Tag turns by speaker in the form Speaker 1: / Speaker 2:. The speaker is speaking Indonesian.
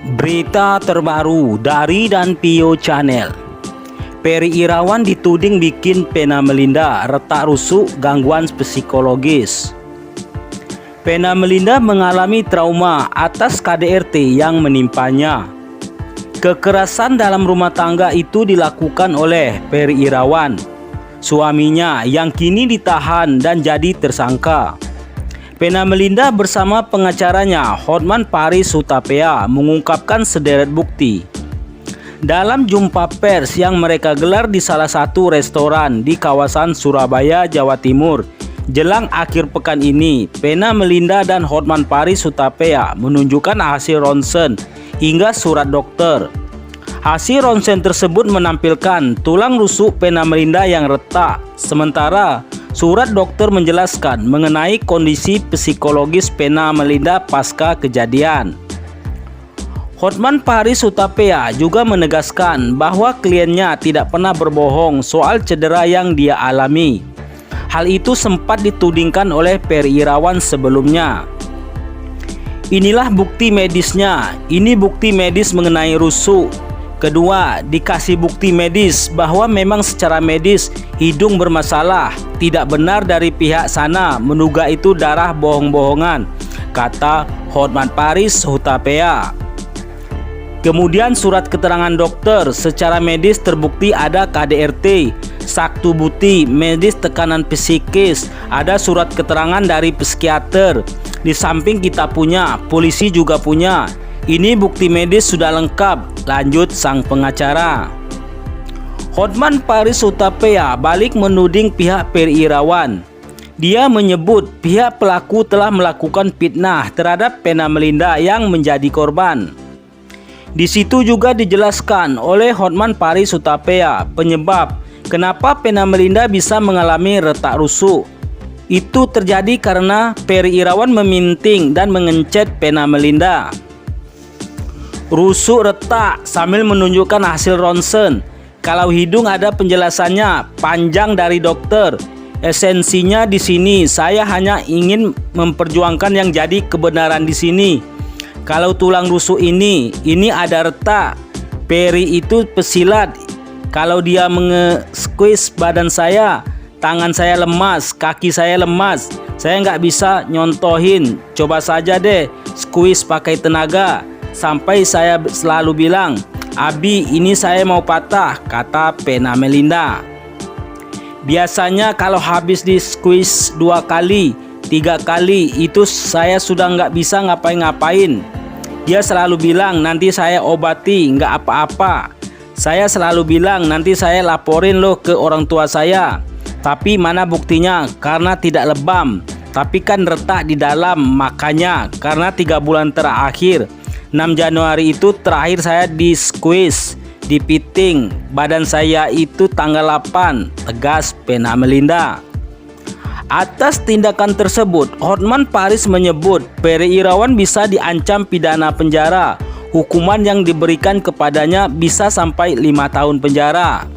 Speaker 1: Berita terbaru dari Dan Pio Channel. Peri Irawan dituding bikin Vena Melinda retak rusuk gangguan psikologis. Vena Melinda mengalami trauma atas KDRT yang menimpanya. Kekerasan dalam rumah tangga itu dilakukan oleh Peri Irawan, suaminya yang kini ditahan dan jadi tersangka. Vena Melinda bersama pengacaranya Hotman Paris Hutapea mengungkapkan sederet bukti. Dalam jumpa pers yang mereka gelar di salah satu restoran di kawasan Surabaya, Jawa Timur, jelang akhir pekan ini, Vena Melinda dan Hotman Paris Hutapea menunjukkan hasil ronsen hingga surat dokter. Hasil ronsen tersebut menampilkan tulang rusuk Vena Melinda yang retak, sementara surat dokter menjelaskan mengenai kondisi psikologis Vena Melinda pasca kejadian. Hotman Paris Hutapea juga menegaskan bahwa kliennya tidak pernah berbohong soal cedera yang dia alami. Hal itu sempat ditudingkan oleh Peri Irawan sebelumnya. Inilah bukti medisnya. Ini bukti medis mengenai rusuk. Kedua, dikasih bukti medis bahwa memang secara medis hidung bermasalah. Tidak benar dari pihak sana menduga itu darah bohong-bohongan, kata Hotman Paris Hutapea. Kemudian surat keterangan dokter secara medis terbukti ada KDRT, saktu buti, medis tekanan psikis, ada surat keterangan dari psikiater. Di samping kita punya, polisi juga punya. Ini bukti medis sudah lengkap, lanjut sang pengacara. Hotman Paris Hutapea balik menuding pihak Peri Irawan. Dia menyebut pihak pelaku telah melakukan fitnah terhadap Vena Melinda yang menjadi korban. Di situ juga dijelaskan oleh Hotman Paris Hutapea penyebab kenapa Vena Melinda bisa mengalami retak rusuk. Itu terjadi karena Peri Irawan meminting dan mengencet Vena Melinda. Rusuk retak sambil menunjukkan hasil ronsen. Kalau hidung ada penjelasannya panjang dari dokter. Esensinya di sini saya hanya ingin memperjuangkan yang jadi kebenaran di sini. Kalau tulang rusuk ini ada retak. Peri itu pesilat. Kalau dia nge-squeeze badan saya, tangan saya lemas, kaki saya lemas. Saya nggak bisa nyontohin. Coba saja deh squeeze pakai tenaga. Sampai saya selalu bilang, "Abi, ini saya mau patah," kata Vena Melinda. Biasanya kalau habis di squeeze 2 kali, 3 kali, itu saya sudah nggak bisa ngapain-ngapain. Dia selalu bilang, "Nanti saya obati, nggak apa-apa." Saya selalu bilang, "Nanti saya laporin loh ke orang tua saya." Tapi mana buktinya? Karena tidak lebam, tapi kan retak di dalam. Makanya karena 3 bulan terakhir, 6 Januari itu terakhir saya di squeeze, dipiting badan saya itu tanggal 8, tegas Vena Melinda. Atas tindakan tersebut, Hotman Paris menyebut Peri Irawan bisa diancam pidana penjara. Hukuman yang diberikan kepadanya bisa sampai 5 tahun penjara.